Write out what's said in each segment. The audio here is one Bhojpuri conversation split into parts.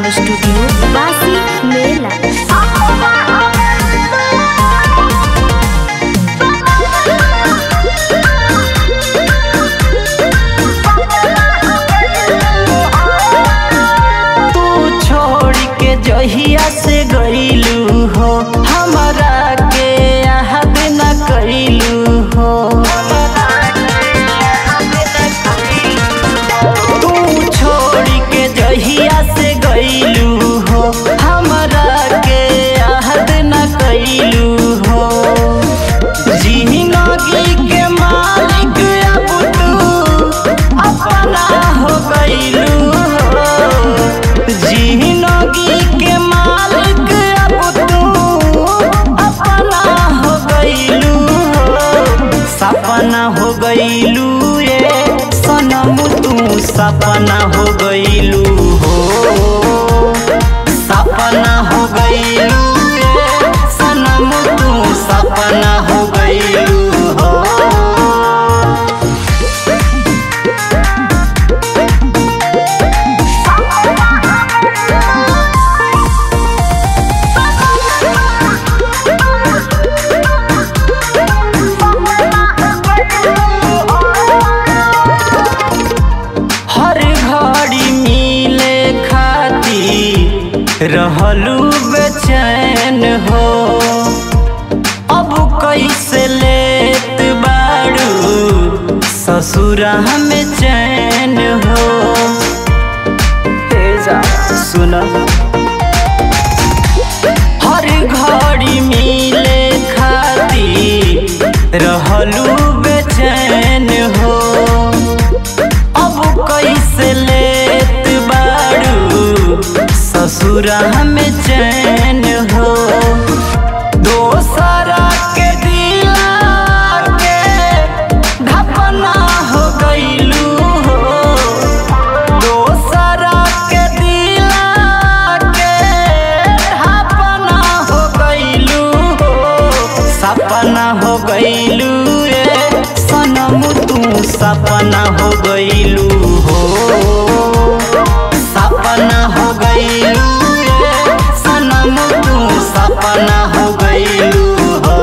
रिकॉर्डिंग स्टूडियो बासी मेला। जहिया से गईलू हो हमरा के याद न कईलू हो। तू छोड़ के जहिया से गईलू हो हमरा के याद न कईलू हो। जिंदगी के मालिक अब तू अपना हो गईलू हो। जिंदगी के मालिक अब तू अपना हो गईलू हो। सपना हो गईलू ये सनम तू सपना हो गईलू हो। सपना हो गईलू ये सनम तू सपना हो गईलू हो। रहलू बेचैन हो अब कैसे लेत बाड़ू ससुरा में चैन हो। जा सुना हर घड़ी मिले खाती रहलू बेचैन हो अब कैसे लेत बाड़ू ससुरा में चैन हो। दोसरा के दिला के ढपना हो गईलू हो। दोसरा के दिला के ढपना हो गईलू हो। सपना हो गईलू रे सनम तू सपना हो गईलू हो। सपना हो गईलू रे सनम तू सपना हो गईलू हो।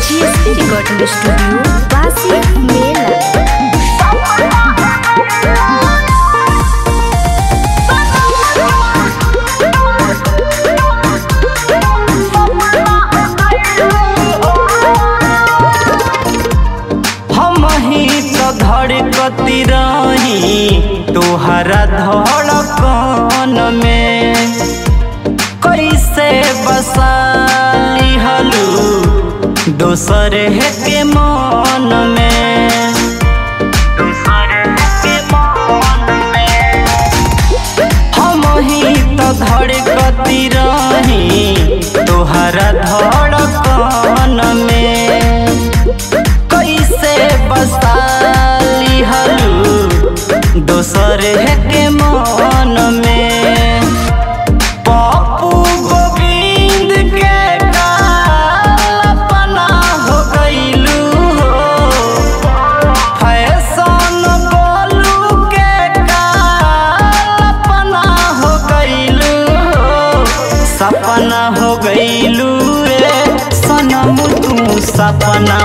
जीएसपी रिकॉर्डिंग स्टूडियो बासी मेला। हम ही तो धड़कती रही तोहरा धड़कन में कैसे बसा लिहलू दोसर के मन में। हम ही तो धड़कती रही तोहरा धड़कन में कैसे बसा लिहलू दोसर के मन में। पप्पू गोविंद के कल्पना हो गईलू हो। फैशन बोलू के कल्पना हो गईलू हो। सपना हो गईलू रे सनम तू सपना